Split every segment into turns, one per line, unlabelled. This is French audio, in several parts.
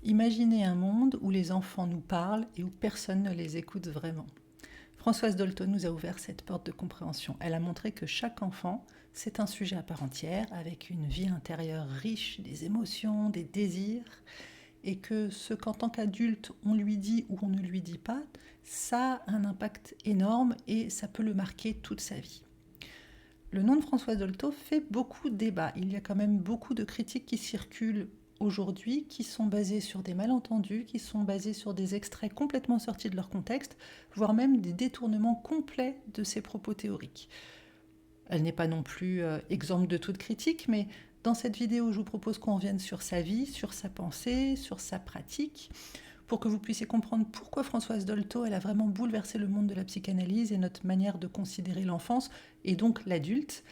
Imaginez un monde où les enfants nous parlent et où personne ne les écoute vraiment. Françoise Dolto nous a ouvert cette porte de compréhension. Elle a montré que chaque enfant, c'est un sujet à part entière, avec une vie intérieure riche, des émotions, des désirs, et que ce qu'en tant qu'adulte on lui dit ou on ne lui dit pas, ça a un impact énorme et ça peut le marquer toute sa vie. Le nom de Françoise Dolto fait beaucoup de débats. Il y a quand même beaucoup de critiques qui circulent aujourd'hui, qui sont basées sur des malentendus, qui sont basées sur des extraits complètement sortis de leur contexte, voire même des détournements complets de ses propos théoriques. Elle n'est pas non plus exempte de toute critique, mais dans cette vidéo, je vous propose qu'on revienne sur sa vie, sur sa pensée, sur sa pratique, pour que vous puissiez comprendre pourquoi Françoise Dolto, elle a vraiment bouleversé le monde de la psychanalyse et notre manière de considérer l'enfance, et donc l'adulte,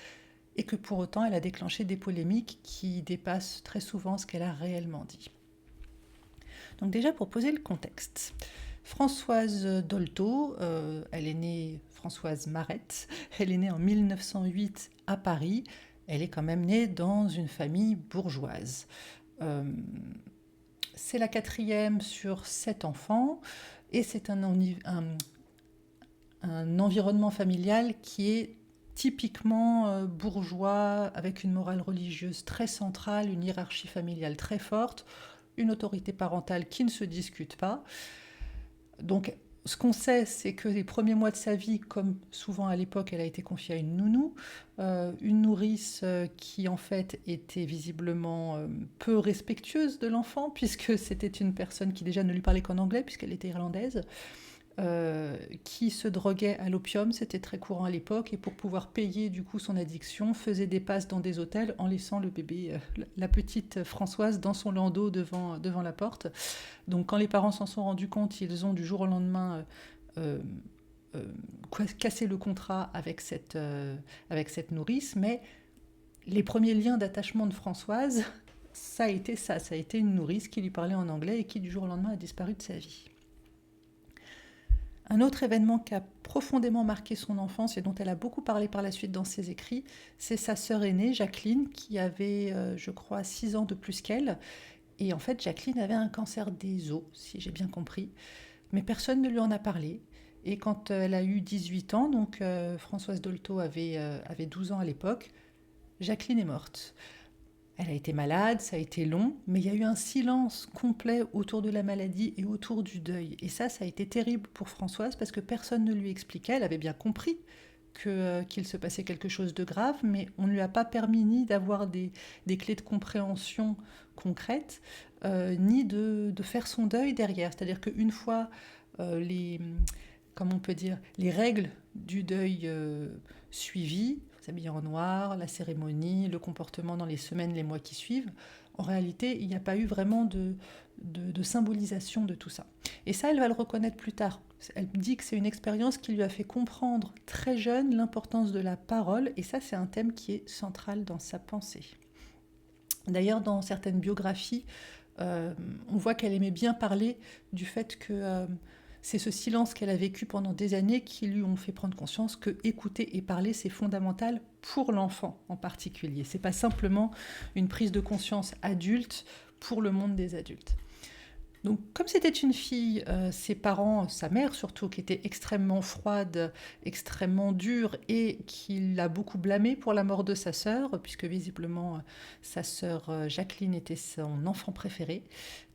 et que pour autant, elle a déclenché des polémiques qui dépassent très souvent ce qu'elle a réellement dit. Donc déjà, pour poser le contexte, Françoise Dolto, elle est née Françoise Marette, elle est née en 1908 à Paris, elle est quand même née dans une famille bourgeoise. C'est la quatrième sur 7 enfants, et c'est un environnement familial qui est typiquement bourgeois, avec une morale religieuse très centrale, une hiérarchie familiale très forte, une autorité parentale qui ne se discute pas. Donc, ce qu'on sait, c'est que les premiers mois de sa vie, comme souvent à l'époque, elle a été confiée à une nourrice qui en fait était visiblement peu respectueuse de l'enfant, puisque c'était une personne qui déjà ne lui parlait qu'en anglais, puisqu'elle était irlandaise, qui se droguait à l'opium, c'était très courant à l'époque, et pour pouvoir payer du coup son addiction, faisait des passes dans des hôtels en laissant le bébé, la petite Françoise, dans son landau devant la porte. Donc quand les parents s'en sont rendus compte, ils ont du jour au lendemain cassé le contrat avec cette nourrice, mais les premiers liens d'attachement de Françoise, ça a été une nourrice qui lui parlait en anglais et qui du jour au lendemain a disparu de sa vie. Un autre événement qui a profondément marqué son enfance et dont elle a beaucoup parlé par la suite dans ses écrits, c'est sa sœur aînée, Jacqueline, qui avait, je crois, 6 ans de plus qu'elle. Et en fait, Jacqueline avait un cancer des os, si j'ai bien compris. Mais personne ne lui en a parlé. Et quand elle a eu 18 ans, donc Françoise Dolto avait 12 ans à l'époque, Jacqueline est morte. Elle a été malade, ça a été long, mais il y a eu un silence complet autour de la maladie et autour du deuil. Et ça a été terrible pour Françoise parce que personne ne lui expliquait. Elle avait bien compris qu'il se passait quelque chose de grave, mais on ne lui a pas permis ni d'avoir des clés de compréhension concrètes, ni de faire son deuil derrière. C'est-à-dire qu'une fois comment on peut dire, les règles du deuil suivies, s'habiller en noir, la cérémonie, le comportement dans les semaines, les mois qui suivent, en réalité, il n'y a pas eu vraiment de symbolisation de tout ça. Et ça, elle va le reconnaître plus tard. Elle dit que c'est une expérience qui lui a fait comprendre très jeune l'importance de la parole, et ça, c'est un thème qui est central dans sa pensée. D'ailleurs, dans certaines biographies, on voit qu'elle aimait bien parler du fait que c'est ce silence qu'elle a vécu pendant des années qui lui ont fait prendre conscience que écouter et parler, c'est fondamental pour l'enfant en particulier. C'est pas simplement une prise de conscience adulte pour le monde des adultes. Donc, comme c'était une fille, ses parents, sa mère surtout, qui était extrêmement froide, extrêmement dure, et qui l'a beaucoup blâmée pour la mort de sa sœur, puisque visiblement sa sœur Jacqueline était son enfant préféré.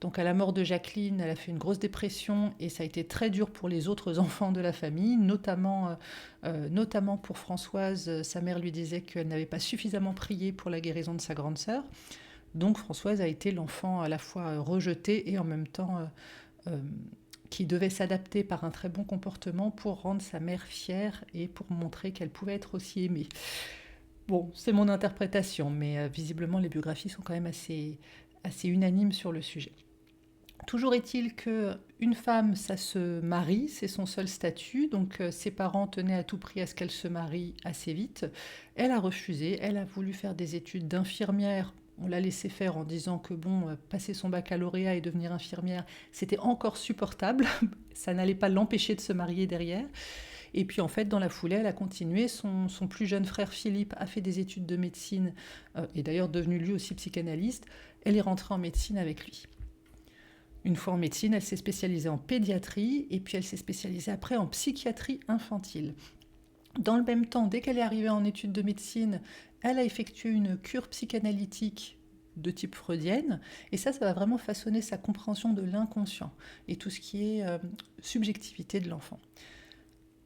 Donc, à la mort de Jacqueline, elle a fait une grosse dépression, et ça a été très dur pour les autres enfants de la famille, notamment pour Françoise. Sa mère lui disait qu'elle n'avait pas suffisamment prié pour la guérison de sa grande sœur. Donc Françoise a été l'enfant à la fois rejeté et en même temps qui devait s'adapter par un très bon comportement pour rendre sa mère fière et pour montrer qu'elle pouvait être aussi aimée. Bon, c'est mon interprétation, mais visiblement les biographies sont quand même assez unanimes sur le sujet. Toujours est-il qu'une femme, ça se marie, c'est son seul statut, donc ses parents tenaient à tout prix à ce qu'elle se marie assez vite. Elle a refusé, elle a voulu faire des études d'infirmière. On l'a laissé faire en disant que passer son baccalauréat et devenir infirmière, c'était encore supportable, ça n'allait pas l'empêcher de se marier derrière. Et puis en fait, dans la foulée, elle a continué. Son plus jeune frère Philippe a fait des études de médecine, et d'ailleurs devenu lui aussi psychanalyste. Elle est rentrée en médecine avec lui. Une fois en médecine, elle s'est spécialisée en pédiatrie et puis elle s'est spécialisée après en psychiatrie infantile. Dans le même temps, dès qu'elle est arrivée en études de médecine, elle a effectué une cure psychanalytique de type freudienne, et ça va vraiment façonner sa compréhension de l'inconscient et tout ce qui est subjectivité de l'enfant.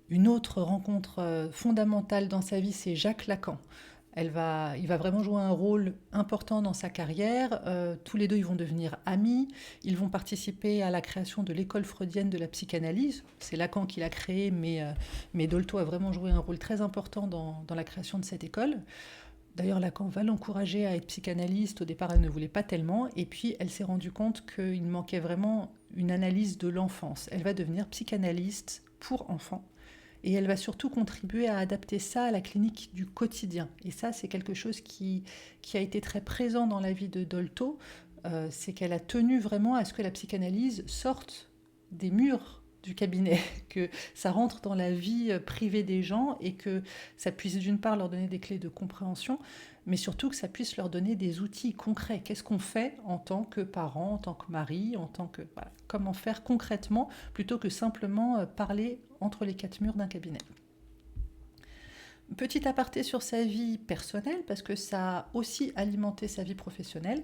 Une autre rencontre fondamentale dans sa vie, c'est Jacques Lacan. Il va vraiment jouer un rôle important dans sa carrière. Tous les deux, ils vont devenir amis. Ils vont participer à la création de l'école freudienne de la psychanalyse. C'est Lacan qui l'a créée, mais Dolto a vraiment joué un rôle très important dans la création de cette école. D'ailleurs, Lacan va l'encourager à être psychanalyste. Au départ, elle ne voulait pas tellement. Et puis, elle s'est rendue compte qu'il manquait vraiment une analyse de l'enfance. Elle va devenir psychanalyste pour enfants. Et elle va surtout contribuer à adapter ça à la clinique du quotidien. Et ça, c'est quelque chose qui a été très présent dans la vie de Dolto. C'est qu'elle a tenu vraiment à ce que la psychanalyse sorte des murs du cabinet, que ça rentre dans la vie privée des gens et que ça puisse d'une part leur donner des clés de compréhension, mais surtout que ça puisse leur donner des outils concrets. Qu'est-ce qu'on fait en tant que parent, en tant que mari, voilà, comment faire concrètement, plutôt que simplement parler entre les quatre murs d'un cabinet. Petit aparté sur sa vie personnelle, parce que ça a aussi alimenté sa vie professionnelle.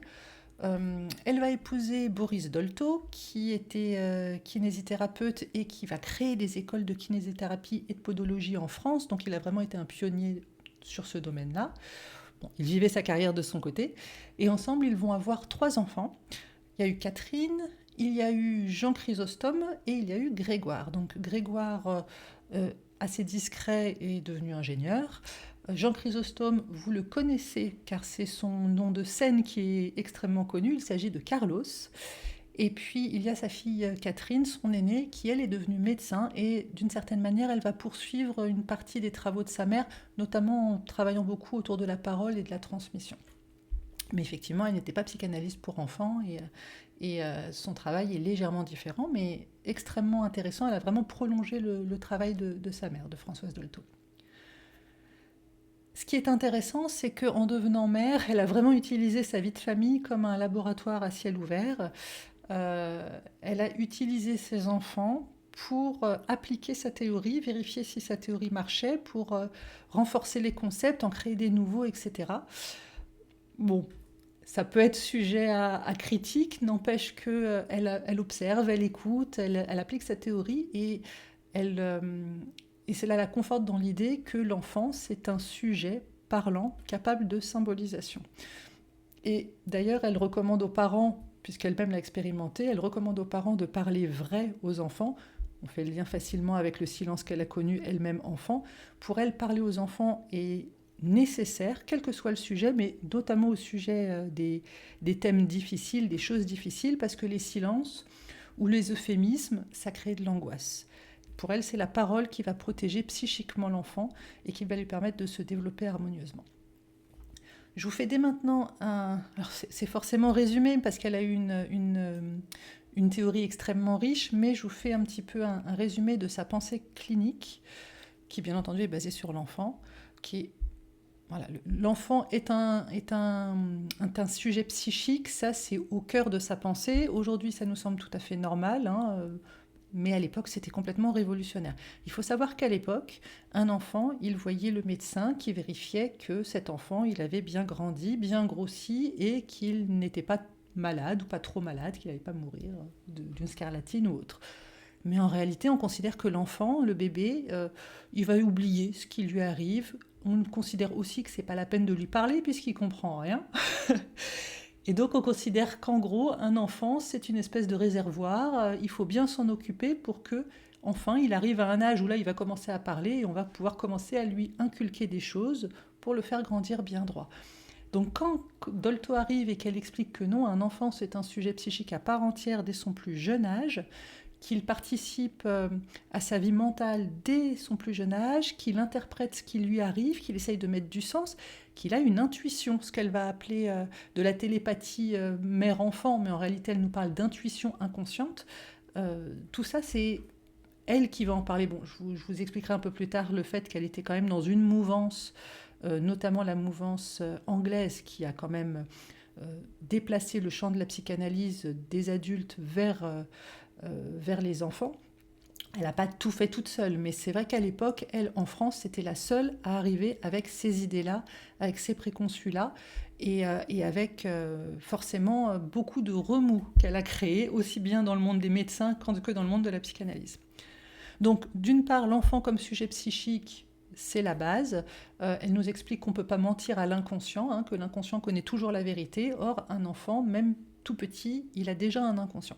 Elle va épouser Boris Dolto, qui était kinésithérapeute et qui va créer des écoles de kinésithérapie et de podologie en France. Donc il a vraiment été un pionnier sur ce domaine-là. Bon, il vivait sa carrière de son côté. Et ensemble, ils vont avoir 3 enfants. Il y a eu Catherine, il y a eu Jean Chrysostome et il y a eu Grégoire. Donc Grégoire, assez discret, est devenu ingénieur. Jean Chrysostome, vous le connaissez car c'est son nom de scène qui est extrêmement connu. Il s'agit de Carlos. Et puis il y a sa fille Catherine, son aînée, qui elle est devenue médecin et d'une certaine manière elle va poursuivre une partie des travaux de sa mère, notamment en travaillant beaucoup autour de la parole et de la transmission. Mais effectivement, elle n'était pas psychanalyste pour enfants et son travail est légèrement différent, mais extrêmement intéressant. Elle a vraiment prolongé le travail de sa mère, de Françoise Dolto. Ce qui est intéressant, c'est qu'en devenant mère, elle a vraiment utilisé sa vie de famille comme un laboratoire à ciel ouvert. Elle a utilisé ses enfants pour appliquer sa théorie, vérifier si sa théorie marchait, pour renforcer les concepts, en créer des nouveaux, etc. Bon, ça peut être sujet à critique, n'empêche qu'elle observe, elle écoute, elle applique sa théorie et cela la conforte dans l'idée que l'enfance est un sujet parlant, capable de symbolisation. Et d'ailleurs, elle recommande aux parents, puisqu'elle-même l'a expérimenté, elle recommande aux parents de parler vrai aux enfants. On fait le lien facilement avec le silence qu'elle a connu elle-même enfant. Pour elle, parler aux enfants est nécessaire, quel que soit le sujet, mais notamment au sujet des thèmes difficiles, des choses difficiles, parce que les silences ou les euphémismes, ça crée de l'angoisse. Pour elle, c'est la parole qui va protéger psychiquement l'enfant et qui va lui permettre de se développer harmonieusement. Je vous fais dès maintenant alors c'est forcément résumé parce qu'elle a eu une théorie extrêmement riche, mais je vous fais un petit peu un résumé de sa pensée clinique, qui bien entendu est basée sur l'enfant, qui est voilà, l'enfant est un sujet psychique, ça c'est au cœur de sa pensée. Aujourd'hui, ça nous semble tout à fait normal, hein, mais à l'époque, c'était complètement révolutionnaire. Il faut savoir qu'à l'époque, un enfant, il voyait le médecin qui vérifiait que cet enfant, il avait bien grandi, bien grossi et qu'il n'était pas malade ou pas trop malade, qu'il n'allait pas mourir d'une scarlatine ou autre. Mais en réalité, on considère que l'enfant, le bébé, il va oublier ce qui lui arrive. On considère aussi que c'est pas la peine de lui parler puisqu'il comprend rien. Et donc on considère qu'en gros, un enfant, c'est une espèce de réservoir. Il faut bien s'en occuper pour que, enfin, il arrive à un âge où là, il va commencer à parler et on va pouvoir commencer à lui inculquer des choses pour le faire grandir bien droit. Donc quand Dolto arrive et qu'elle explique que non, un enfant, c'est un sujet psychique à part entière dès son plus jeune âge, qu'il participe à sa vie mentale dès son plus jeune âge, qu'il interprète ce qui lui arrive, qu'il essaye de mettre du sens, qu'il a une intuition, ce qu'elle va appeler de la télépathie mère-enfant, mais en réalité elle nous parle d'intuition inconsciente. Tout ça, c'est elle qui va en parler. Bon, je vous expliquerai un peu plus tard le fait qu'elle était quand même dans une mouvance, notamment la mouvance anglaise, qui a quand même déplacer le champ de la psychanalyse des adultes vers les enfants. Elle n'a pas tout fait toute seule, mais c'est vrai qu'à l'époque, elle, en France, c'était la seule à arriver avec ces idées-là, avec ces préconçus-là, et avec forcément beaucoup de remous qu'elle a créés, aussi bien dans le monde des médecins que dans le monde de la psychanalyse. Donc, d'une part, l'enfant comme sujet psychique, c'est la base. Elle nous explique qu'on ne peut pas mentir à l'inconscient, que l'inconscient connaît toujours la vérité. Or, un enfant, même tout petit, il a déjà un inconscient.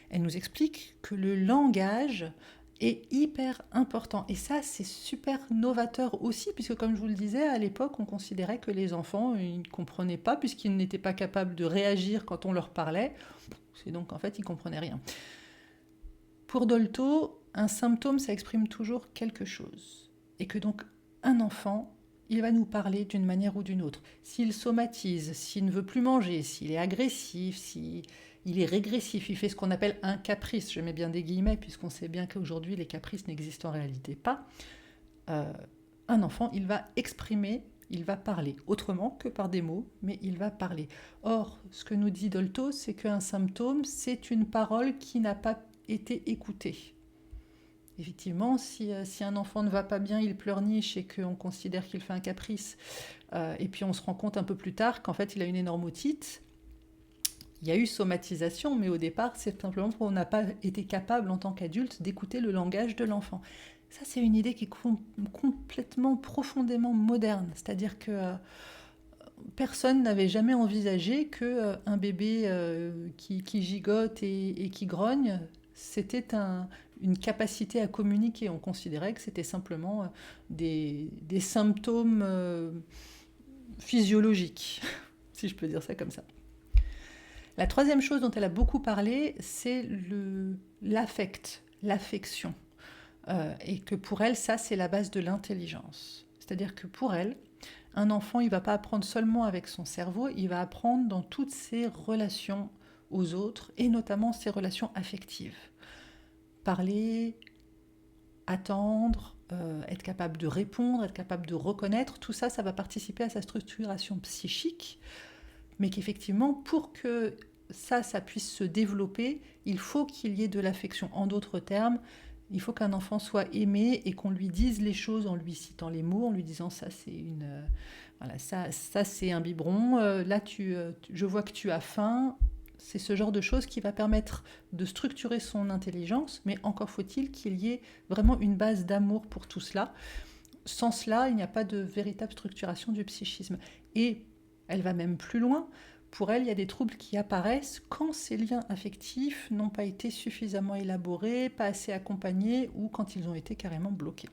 Elle nous explique que le langage est hyper important. Et ça, c'est super novateur aussi, puisque comme je vous le disais, à l'époque, on considérait que les enfants, ils ne comprenaient pas, puisqu'ils n'étaient pas capables de réagir quand on leur parlait. C'est donc, en fait, ils ne comprenaient rien. Pour Dolto, un symptôme, ça exprime toujours quelque chose. Et que donc, un enfant, il va nous parler d'une manière ou d'une autre. S'il somatise, s'il ne veut plus manger, s'il est agressif, s'il est régressif, il fait ce qu'on appelle un caprice, je mets bien des guillemets, puisqu'on sait bien qu'aujourd'hui, les caprices n'existent en réalité pas. Un enfant, il va exprimer, il va parler, autrement que par des mots, mais il va parler. Or, ce que nous dit Dolto, c'est qu'un symptôme, c'est une parole qui n'a pas été écoutée. Effectivement, si un enfant ne va pas bien, il pleurniche et qu'on considère qu'il fait un caprice, et puis on se rend compte un peu plus tard qu'en fait il a une énorme otite, il y a eu somatisation, mais au départ, c'est simplement qu'on n'a pas été capable en tant qu'adulte d'écouter le langage de l'enfant. Ça, c'est une idée qui est complètement, profondément moderne. C'est-à-dire que personne n'avait jamais envisagé qu'un bébé qui gigote et qui grogne, c'était une capacité à communiquer. On considérait que c'était simplement des symptômes physiologiques, si je peux dire ça comme ça. La troisième chose dont elle a beaucoup parlé, c'est l'affect, l'affection. Et que pour elle, ça, c'est la base de l'intelligence. C'est-à-dire que pour elle, un enfant, il ne va pas apprendre seulement avec son cerveau, il va apprendre dans toutes ses relations aux autres, et notamment ses relations affectives. Parler, attendre, être capable de répondre, être capable de reconnaître, tout ça, ça va participer à sa structuration psychique, mais qu'effectivement, pour que ça puisse se développer, il faut qu'il y ait de l'affection. En d'autres termes, il faut qu'un enfant soit aimé et qu'on lui dise les choses en lui citant les mots, en lui disant ça c'est ça c'est un biberon, là je vois que tu as faim. C'est ce genre de choses qui va permettre de structurer son intelligence, mais encore faut-il qu'il y ait vraiment une base d'amour pour tout cela. Sans cela, il n'y a pas de véritable structuration du psychisme. Et elle va même plus loin. Pour elle, il y a des troubles qui apparaissent quand ces liens affectifs n'ont pas été suffisamment élaborés, pas assez accompagnés ou quand ils ont été carrément bloqués.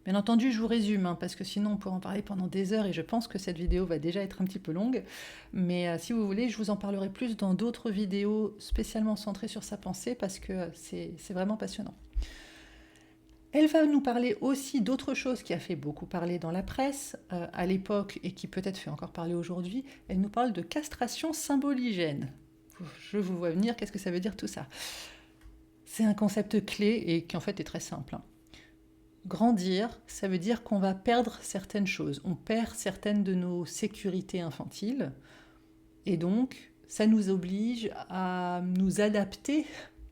Bien entendu, je vous résume, parce que sinon on pourrait en parler pendant des heures et je pense que cette vidéo va déjà être un petit peu longue. Mais si vous voulez, je vous en parlerai plus dans d'autres vidéos spécialement centrées sur sa pensée parce que c'est vraiment passionnant. Elle va nous parler aussi d'autre chose qui a fait beaucoup parler dans la presse à l'époque et qui peut-être fait encore parler aujourd'hui. Elle nous parle de castration symboligène. Je vous vois venir, qu'est-ce que ça veut dire tout ça? C'est un concept clé et qui en fait est très simple. Grandir, ça veut dire qu'on va perdre certaines choses. On perd certaines de nos sécurités infantiles et donc ça nous oblige à nous adapter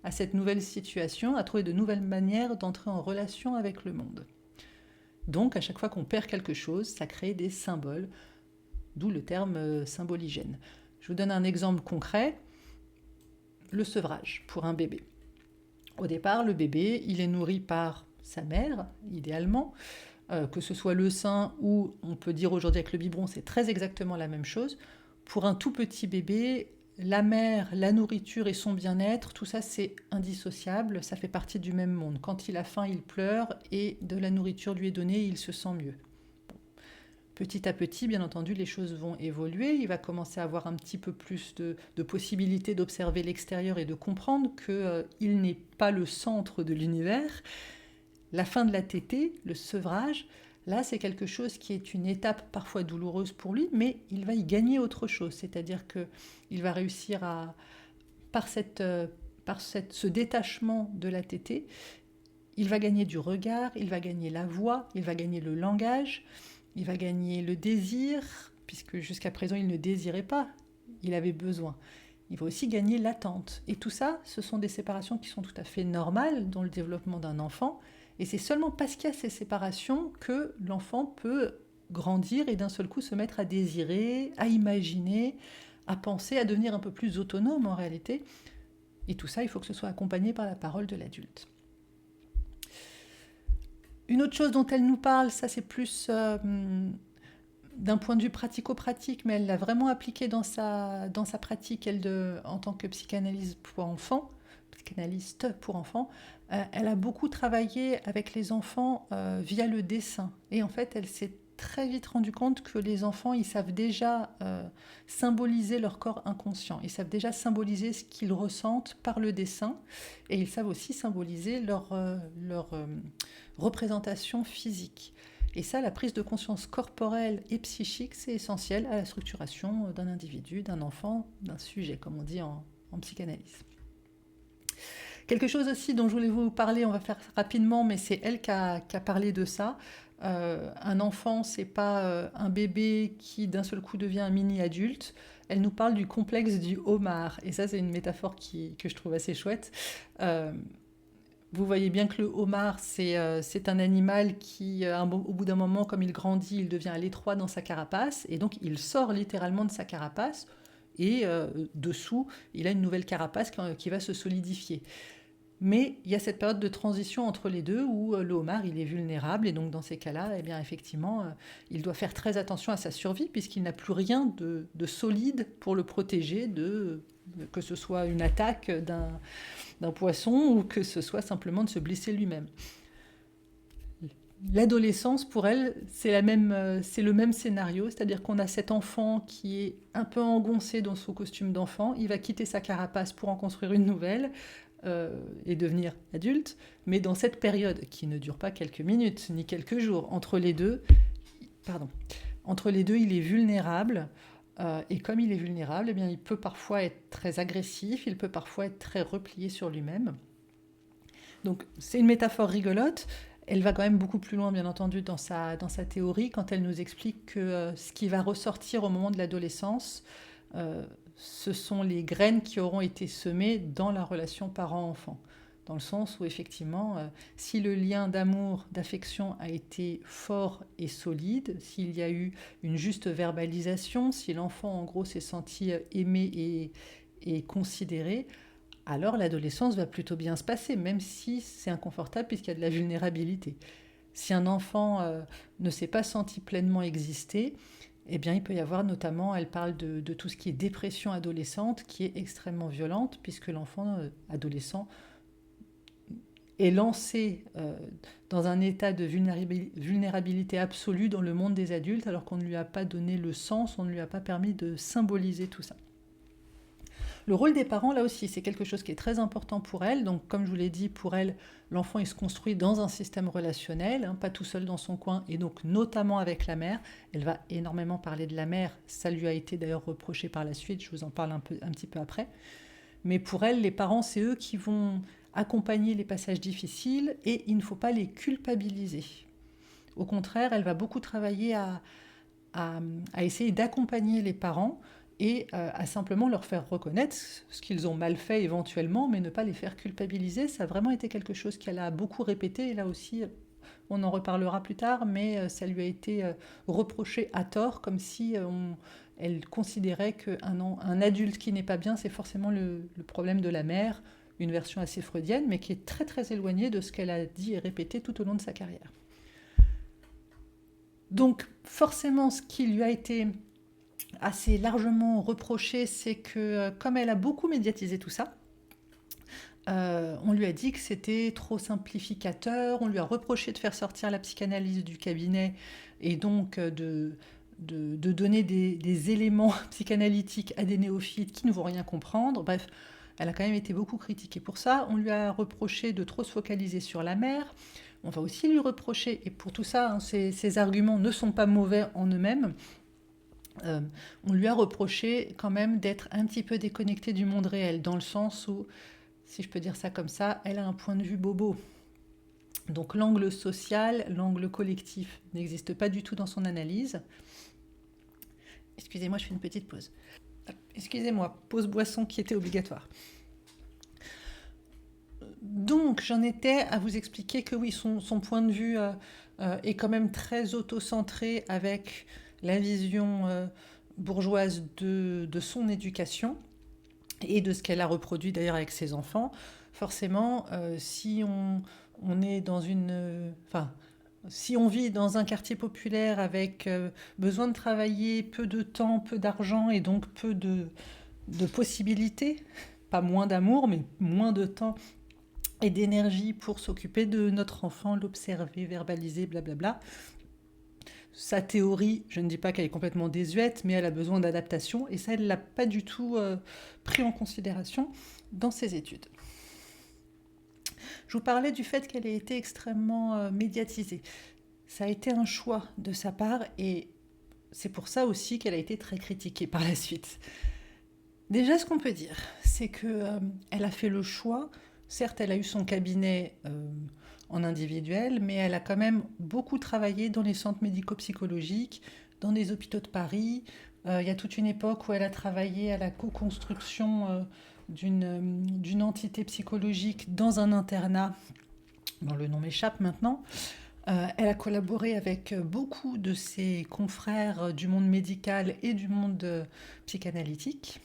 à cette nouvelle situation, à trouver de nouvelles manières d'entrer en relation avec le monde. Donc, à chaque fois qu'on perd quelque chose, ça crée des symboles, d'où le terme symboligène. Je vous donne un exemple concret, le sevrage pour un bébé. Au départ, le bébé, il est nourri par sa mère, idéalement, que ce soit le sein ou, on peut dire aujourd'hui avec le biberon, c'est très exactement la même chose. Pour un tout petit bébé, la mère, la nourriture et son bien-être, tout ça c'est indissociable, ça fait partie du même monde. Quand il a faim, il pleure et de la nourriture lui est donnée, il se sent mieux. Bon. Petit à petit, bien entendu, les choses vont évoluer, il va commencer à avoir un petit peu plus de possibilités d'observer l'extérieur et de comprendre qu'il n'est pas le centre de l'univers. La fin de la tétée, le sevrage, là, c'est quelque chose qui est une étape parfois douloureuse pour lui, mais il va y gagner autre chose. C'est-à-dire qu'il va réussir par ce détachement de la tétée, il va gagner du regard, il va gagner la voix, il va gagner le langage, il va gagner le désir, puisque jusqu'à présent il ne désirait pas, il avait besoin. Il va aussi gagner l'attente. Et tout ça, ce sont des séparations qui sont tout à fait normales dans le développement d'un enfant. Et c'est seulement parce qu'il y a ces séparations que l'enfant peut grandir et d'un seul coup se mettre à désirer, à imaginer, à penser, à devenir un peu plus autonome en réalité. Et tout ça, il faut que ce soit accompagné par la parole de l'adulte. Une autre chose dont elle nous parle, ça c'est plus d'un point de vue pratico-pratique, mais elle l'a vraiment appliqué dans sa pratique, en tant que psychanalyste pour enfants, psychanalyste pour enfants. Elle a beaucoup travaillé avec les enfants via le dessin. Et en fait, elle s'est très vite rendu compte que les enfants, ils savent déjà symboliser leur corps inconscient. Ils savent déjà symboliser ce qu'ils ressentent par le dessin. Et ils savent aussi symboliser leur représentation physique. Et ça, la prise de conscience corporelle et psychique, c'est essentiel à la structuration d'un individu, d'un enfant, d'un sujet, comme on dit en psychanalyse. Quelque chose aussi dont je voulais vous parler, on va faire rapidement, mais c'est elle qui a parlé de ça. Un enfant, c'est pas un bébé qui d'un seul coup devient un mini-adulte. Elle nous parle du complexe du homard. Et ça, c'est une métaphore que je trouve assez chouette. Vous voyez bien que le homard, c'est un animal qui, au bout d'un moment, comme il grandit, il devient à l'étroit dans sa carapace, et donc il sort littéralement de sa carapace, et dessous, il a une nouvelle carapace qui va se solidifier. Mais il y a cette période de transition entre les deux où le homard, il est vulnérable, et donc dans ces cas-là, eh bien, effectivement, il doit faire très attention à sa survie, puisqu'il n'a plus rien de solide pour le protéger que ce soit une attaque d'un poisson ou que ce soit simplement de se blesser lui-même. L'adolescence, pour elle, c'est le même scénario, c'est-à-dire qu'on a cet enfant qui est un peu engoncé dans son costume d'enfant, il va quitter sa carapace pour en construire une nouvelle et devenir adulte, mais dans cette période qui ne dure pas quelques minutes ni quelques jours, entre les deux, il est vulnérable. Et comme il est vulnérable, eh bien, il peut parfois être très agressif, il peut parfois être très replié sur lui-même. Donc c'est une métaphore rigolote. Elle va quand même beaucoup plus loin, bien entendu, dans sa théorie, quand elle nous explique que ce qui va ressortir au moment de l'adolescence, ce sont les graines qui auront été semées dans la relation parent-enfant. Dans le sens où, effectivement, si le lien d'amour, d'affection a été fort et solide, s'il y a eu une juste verbalisation, si l'enfant, en gros, s'est senti aimé et considéré, alors l'adolescence va plutôt bien se passer, même si c'est inconfortable puisqu'il y a de la vulnérabilité. Si un enfant ne s'est pas senti pleinement exister, eh bien, il peut y avoir notamment, elle parle de tout ce qui est dépression adolescente, qui est extrêmement violente, puisque l'enfant adolescent est lancé dans un état de vulnérabilité absolue dans le monde des adultes, alors qu'on ne lui a pas donné le sens, on ne lui a pas permis de symboliser tout ça. Le rôle des parents, là aussi, c'est quelque chose qui est très important pour elle. Donc, comme je vous l'ai dit, pour elle, l'enfant, il se construit dans un système relationnel, pas tout seul dans son coin, et donc notamment avec la mère. Elle va énormément parler de la mère. Ça lui a été d'ailleurs reproché par la suite. Je vous en parle un petit peu après. Mais pour elle, les parents, c'est eux qui vont accompagner les passages difficiles et il ne faut pas les culpabiliser. Au contraire, elle va beaucoup travailler à essayer d'accompagner les parents et à simplement leur faire reconnaître ce qu'ils ont mal fait éventuellement, mais ne pas les faire culpabiliser. Ça a vraiment été quelque chose qu'elle a beaucoup répété, et là aussi, on en reparlera plus tard, mais ça lui a été reproché à tort, comme si elle considérait qu'un adulte qui n'est pas bien, c'est forcément le problème de la mère, une version assez freudienne, mais qui est très très éloignée de ce qu'elle a dit et répété tout au long de sa carrière. Donc forcément, ce qui lui a été assez largement reproché, c'est que comme elle a beaucoup médiatisé tout ça, on lui a dit que c'était trop simplificateur, on lui a reproché de faire sortir la psychanalyse du cabinet et donc de donner des éléments psychanalytiques à des néophytes qui ne vont rien comprendre. Bref, elle a quand même été beaucoup critiquée pour ça. On lui a reproché de trop se focaliser sur la mère. On va aussi lui reprocher, et pour tout ça, ces arguments ne sont pas mauvais en eux-mêmes, on lui a reproché quand même d'être un petit peu déconnectée du monde réel, dans le sens où, si je peux dire ça comme ça, elle a un point de vue bobo. Donc l'angle social, l'angle collectif n'existe pas du tout dans son analyse. Excusez-moi, je fais une petite pause. Excusez-moi, pause boisson qui était obligatoire. Donc, j'en étais à vous expliquer que oui, son point de vue est quand même très auto-centré avec la vision bourgeoise de son éducation et de ce qu'elle a reproduit d'ailleurs avec ses enfants. Forcément, si on est dans une... Enfin, si on vit dans un quartier populaire avec besoin de travailler, peu de temps, peu d'argent et donc peu de possibilités, pas moins d'amour, mais moins de temps et d'énergie pour s'occuper de notre enfant, l'observer, verbaliser, blablabla. Sa théorie, je ne dis pas qu'elle est complètement désuète, mais elle a besoin d'adaptation, et ça, elle ne l'a pas du tout pris en considération dans ses études. Je vous parlais du fait qu'elle ait été extrêmement médiatisée. Ça a été un choix de sa part, et c'est pour ça aussi qu'elle a été très critiquée par la suite. Déjà, ce qu'on peut dire, c'est qu'elle a fait le choix. Certes, elle a eu son cabinet en individuel, mais elle a quand même beaucoup travaillé dans les centres médico-psychologiques, dans des hôpitaux de Paris. Il y a toute une époque où elle a travaillé à la co-construction d'une entité psychologique dans un internat, dont le nom m'échappe maintenant. Elle a collaboré avec beaucoup de ses confrères du monde médical et du monde psychanalytique.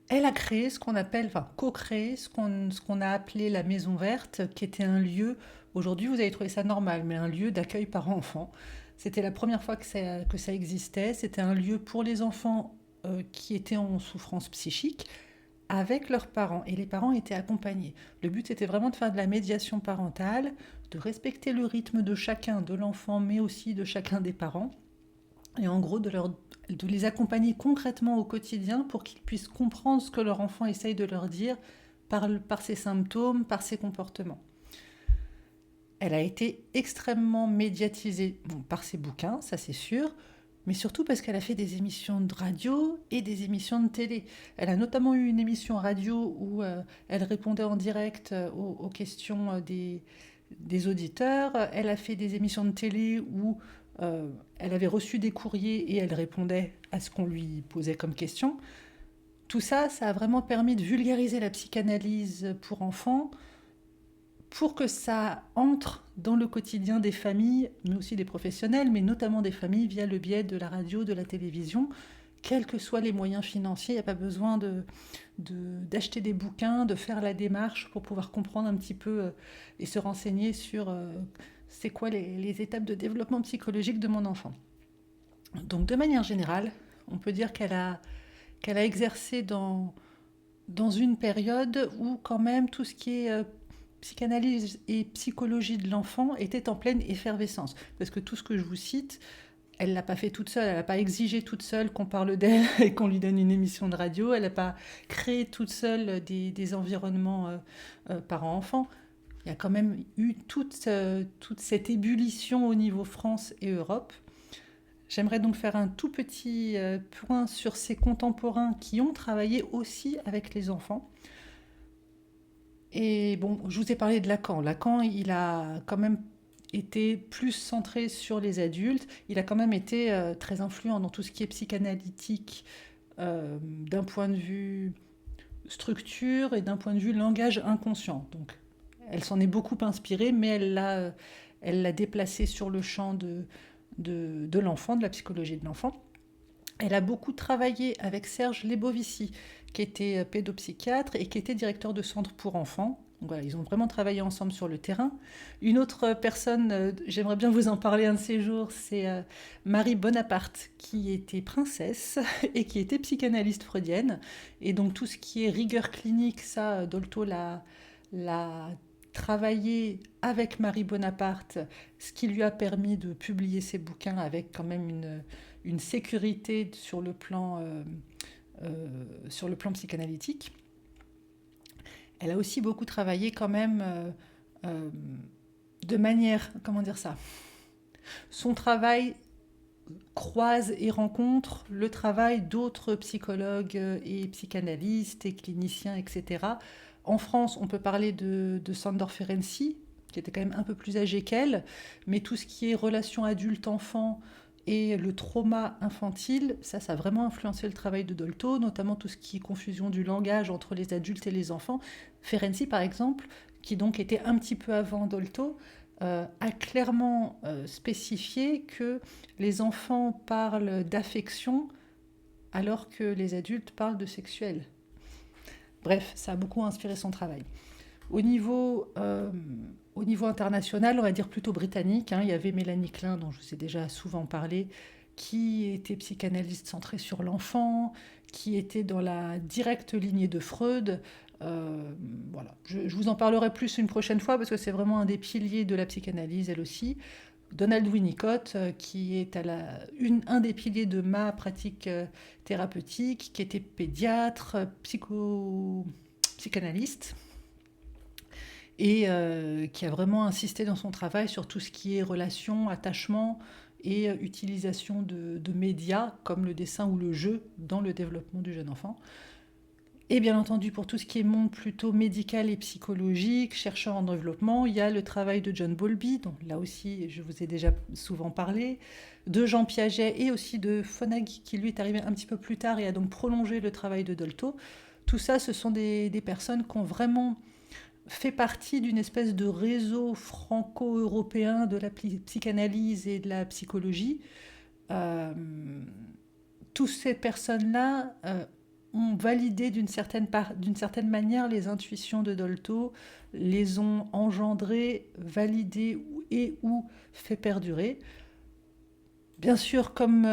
Elle a créé ce qu'on appelle, enfin co-créé ce qu'on a appelé la Maison Verte, qui était un lieu, aujourd'hui vous allez trouver ça normal, mais un lieu d'accueil parents-enfants. C'était la première fois que ça existait, c'était un lieu pour les enfants qui étaient en souffrance psychique, avec leurs parents, et les parents étaient accompagnés. Le but était vraiment de faire de la médiation parentale, de respecter le rythme de chacun, de l'enfant, mais aussi de chacun des parents, et en gros de les accompagner concrètement au quotidien pour qu'ils puissent comprendre ce que leur enfant essaye de leur dire par ses symptômes, par ses comportements. Elle a été extrêmement médiatisée par ses bouquins, ça c'est sûr, mais surtout parce qu'elle a fait des émissions de radio et des émissions de télé. Elle a notamment eu une émission radio où elle répondait en direct aux questions des auditeurs. Elle a fait des émissions de télé où elle avait reçu des courriers et elle répondait à ce qu'on lui posait comme question. Tout ça, ça a vraiment permis de vulgariser la psychanalyse pour enfants, pour que ça entre dans le quotidien des familles, mais aussi des professionnels, mais notamment des familles via le biais de la radio, de la télévision, quels que soient les moyens financiers. Il n'y a pas besoin d'acheter des bouquins, de faire la démarche pour pouvoir comprendre un petit peu et se renseigner sur c'est quoi les étapes de développement psychologique de mon enfant. Donc de manière générale, on peut dire qu'elle a exercé dans une période où quand même tout ce qui est psychanalyse et psychologie de l'enfant était en pleine effervescence. Parce que tout ce que je vous cite, elle ne l'a pas fait toute seule, elle n'a pas exigé toute seule qu'on parle d'elle et qu'on lui donne une émission de radio, elle n'a pas créé toute seule des environnements parents-enfants. Il y a quand même eu toute cette ébullition au niveau France et Europe. J'aimerais donc faire un tout petit point sur ces contemporains qui ont travaillé aussi avec les enfants. Et bon, je vous ai parlé de Lacan. Lacan, il a quand même été plus centré sur les adultes. Il a quand même été très influent dans tout ce qui est psychanalytique d'un point de vue structure et d'un point de vue langage inconscient. Donc, elle s'en est beaucoup inspirée, mais elle l'a déplacé sur le champ de l'enfant, de la psychologie de l'enfant. Elle a beaucoup travaillé avec Serge Lebovici, qui était pédopsychiatre et qui était directeur de centre pour enfants. Donc voilà, ils ont vraiment travaillé ensemble sur le terrain. Une autre personne, j'aimerais bien vous en parler un de ces jours, c'est Marie Bonaparte, qui était princesse et qui était psychanalyste freudienne. Et donc tout ce qui est rigueur clinique, ça, Dolto l'a travaillé avec Marie Bonaparte, ce qui lui a permis de publier ses bouquins avec quand même une sécurité sur le plan psychanalytique. Elle a aussi beaucoup travaillé quand même de manière, comment dire ça, son travail croise et rencontre le travail d'autres psychologues et psychanalystes et cliniciens, etc. En France, on peut parler de Sándor Ferenczi, qui était quand même un peu plus âgé qu'elle, mais tout ce qui est relation adulte-enfant Et le trauma infantile, ça a vraiment influencé le travail de Dolto, notamment tout ce qui est confusion du langage entre les adultes et les enfants. Ferenczi, par exemple, qui donc était un petit peu avant Dolto, a clairement spécifié que les enfants parlent d'affection alors que les adultes parlent de sexuel. Bref, ça a beaucoup inspiré son travail. Au niveau international, on va dire plutôt britannique, il y avait Mélanie Klein, dont je vous ai déjà souvent parlé, qui était psychanalyste centrée sur l'enfant, qui était dans la directe lignée de Freud. Voilà. Je vous en parlerai plus une prochaine fois parce que c'est vraiment un des piliers de la psychanalyse, elle aussi. Donald Winnicott, qui est un des piliers de ma pratique thérapeutique, qui était pédiatre, psychanalyste, et qui a vraiment insisté dans son travail sur tout ce qui est relation, attachement et utilisation de médias comme le dessin ou le jeu dans le développement du jeune enfant. Et bien entendu, pour tout ce qui est monde plutôt médical et psychologique, chercheur en développement, il y a le travail de John Bowlby, dont là aussi je vous ai déjà souvent parlé, de Jean Piaget et aussi de Fonagy, qui lui est arrivé un petit peu plus tard et a donc prolongé le travail de Dolto. Tout ça, ce sont des personnes qui ont vraiment fait partie d'une espèce de réseau franco-européen de la psychanalyse et de la psychologie. Toutes ces personnes-là ont validé d'une certaine manière les intuitions de Dolto, les ont engendrées, validées et ou fait perdurer. Bien sûr, comme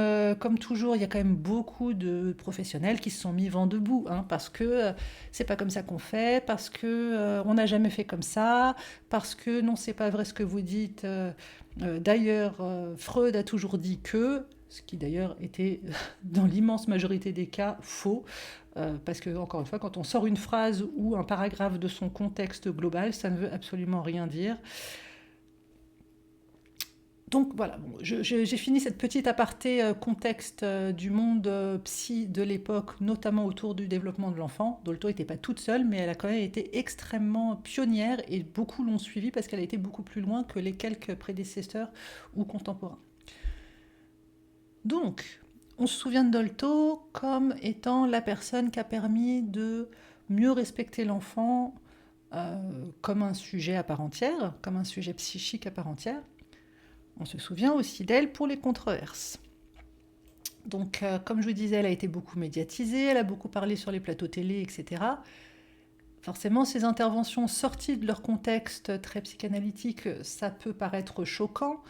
toujours, il y a quand même beaucoup de professionnels qui se sont mis vent debout, parce que c'est pas comme ça qu'on fait, parce que on n'a jamais fait comme ça, parce que non, c'est pas vrai ce que vous dites. D'ailleurs, Freud a toujours dit que, ce qui d'ailleurs était dans l'immense majorité des cas faux, parce que, encore une fois, quand on sort une phrase ou un paragraphe de son contexte global, ça ne veut absolument rien dire. Donc voilà, j'ai fini cette petite aparté contexte du monde psy de l'époque, notamment autour du développement de l'enfant. Dolto n'était pas toute seule, mais elle a quand même été extrêmement pionnière et beaucoup l'ont suivie parce qu'elle a été beaucoup plus loin que les quelques prédécesseurs ou contemporains. Donc, on se souvient de Dolto comme étant la personne qui a permis de mieux respecter l'enfant comme un sujet à part entière, comme un sujet psychique à part entière. On se souvient aussi d'elle pour les controverses. Donc, comme je vous disais, elle a été beaucoup médiatisée, elle a beaucoup parlé sur les plateaux télé, etc. Forcément, ces interventions sorties de leur contexte très psychanalytique, ça peut paraître choquant.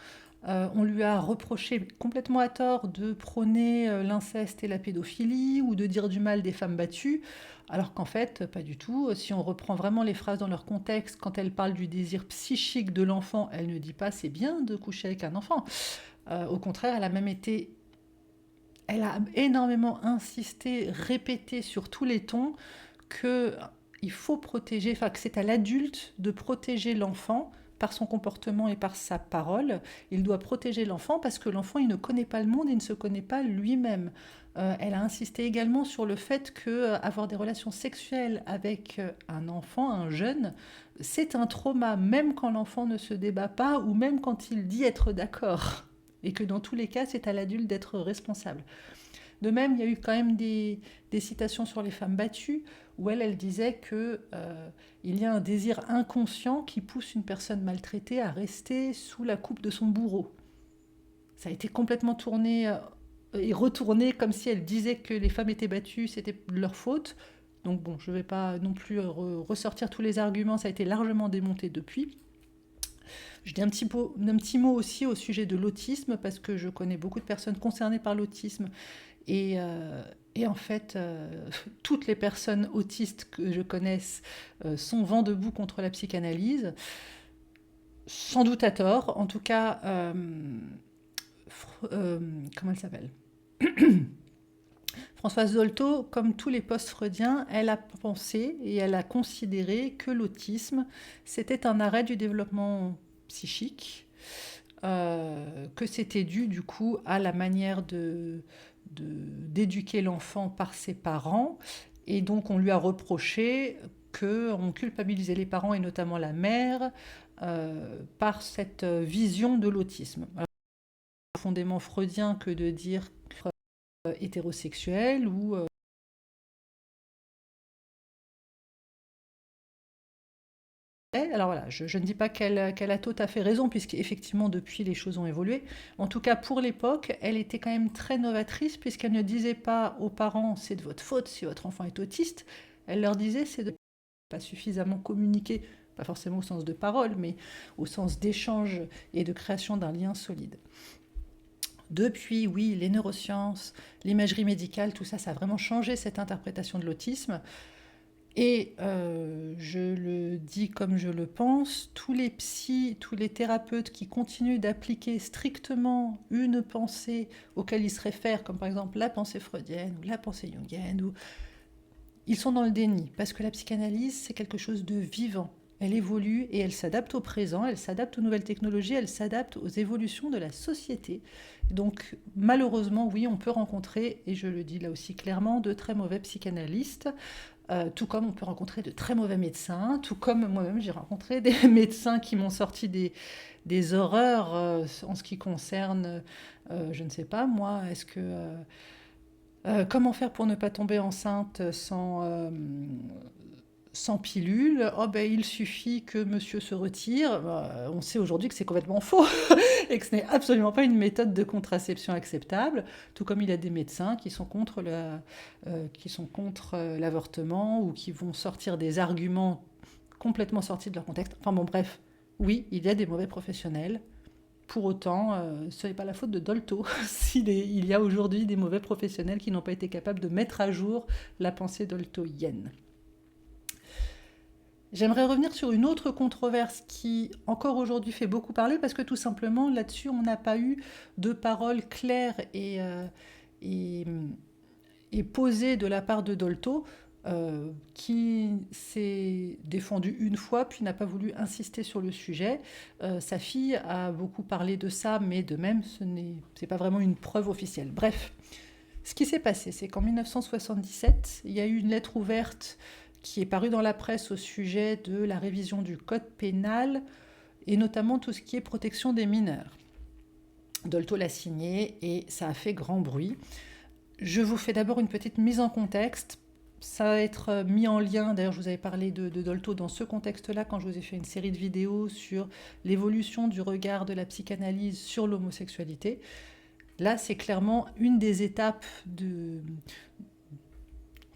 On lui a reproché complètement à tort de prôner l'inceste et la pédophilie ou de dire du mal des femmes battues, alors qu'en fait, pas du tout. Si on reprend vraiment les phrases dans leur contexte, quand elle parle du désir psychique de l'enfant, elle ne dit pas c'est bien de coucher avec un enfant. Au contraire, elle a énormément insisté, répété sur tous les tons qu'il faut protéger, enfin que c'est à l'adulte de protéger l'enfant par son comportement et par sa parole. Il doit protéger l'enfant parce que l'enfant, il ne connaît pas le monde, il ne se connaît pas lui-même. Elle a insisté également sur le fait que avoir des relations sexuelles avec un enfant, un jeune, c'est un trauma, même quand l'enfant ne se débat pas ou même quand il dit être d'accord. Et que dans tous les cas, c'est à l'adulte d'être responsable. De même, il y a eu quand même des citations sur les femmes battues où elle disait qu'il y a un désir inconscient qui pousse une personne maltraitée à rester sous la coupe de son bourreau. Ça a été complètement tourné et retourné comme si elle disait que les femmes étaient battues, c'était leur faute. Donc bon, je ne vais pas non plus ressortir tous les arguments, ça a été largement démonté depuis. Je dis un petit mot aussi au sujet de l'autisme, parce que je connais beaucoup de personnes concernées par l'autisme. Et en fait, toutes les personnes autistes que je connaisse sont vent debout contre la psychanalyse, sans doute à tort. En tout cas, comment elle s'appelle Françoise Dolto, comme tous les post-freudiens, elle a pensé et elle a considéré que l'autisme, c'était un arrêt du développement psychique, que c'était dû du coup à la manière d'éduquer l'enfant par ses parents, et donc on lui a reproché qu'on culpabilisait les parents et notamment la mère par cette vision de l'autisme. Alors, profondément freudien que de dire hétérosexuel ou alors voilà, je ne dis pas qu'elle a tout à fait raison, puisqu'effectivement, depuis, les choses ont évolué. En tout cas, pour l'époque, elle était quand même très novatrice, puisqu'elle ne disait pas aux parents, c'est de votre faute si votre enfant est autiste. Elle leur disait, c'est de pas suffisamment communiquer, pas forcément au sens de parole, mais au sens d'échange et de création d'un lien solide. Depuis, oui, les neurosciences, l'imagerie médicale, tout ça, ça a vraiment changé cette interprétation de l'autisme. Et je le dis comme je le pense, tous les psys, tous les thérapeutes qui continuent d'appliquer strictement une pensée auquel ils se réfèrent, comme par exemple la pensée freudienne ou la pensée jungienne, ils sont dans le déni, parce que la psychanalyse, c'est quelque chose de vivant. Elle évolue et elle s'adapte au présent, elle s'adapte aux nouvelles technologies, elle s'adapte aux évolutions de la société. Donc malheureusement, oui, on peut rencontrer, et je le dis là aussi clairement, de très mauvais psychanalystes. Tout comme on peut rencontrer de très mauvais médecins, tout comme moi-même j'ai rencontré des médecins qui m'ont sorti des horreurs en ce qui concerne, je ne sais pas moi, est-ce que comment faire pour ne pas tomber enceinte sans pilule? Oh ben il suffit que monsieur se retire. On sait aujourd'hui que c'est complètement faux et que ce n'est absolument pas une méthode de contraception acceptable, tout comme il y a des médecins qui sont contre l'avortement ou qui vont sortir des arguments complètement sortis de leur contexte. Enfin bon bref, oui, il y a des mauvais professionnels. Pour autant, ce n'est pas la faute de Dolto s'il y a aujourd'hui des mauvais professionnels qui n'ont pas été capables de mettre à jour la pensée doltoïenne. J'aimerais revenir sur une autre controverse qui, encore aujourd'hui, fait beaucoup parler, parce que tout simplement, là-dessus, on n'a pas eu de paroles claires et posées de la part de Dolto, qui s'est défendu une fois, puis n'a pas voulu insister sur le sujet. Sa fille a beaucoup parlé de ça, mais de même, c'est pas vraiment une preuve officielle. Bref, ce qui s'est passé, c'est qu'en 1977, il y a eu une lettre ouverte qui est parue dans la presse au sujet de la révision du code pénal, et notamment tout ce qui est protection des mineurs. Dolto l'a signée et ça a fait grand bruit. Je vous fais d'abord une petite mise en contexte. Ça va être mis en lien, d'ailleurs je vous avais parlé de Dolto dans ce contexte-là quand je vous ai fait une série de vidéos sur l'évolution du regard de la psychanalyse sur l'homosexualité. Là, c'est clairement une des étapes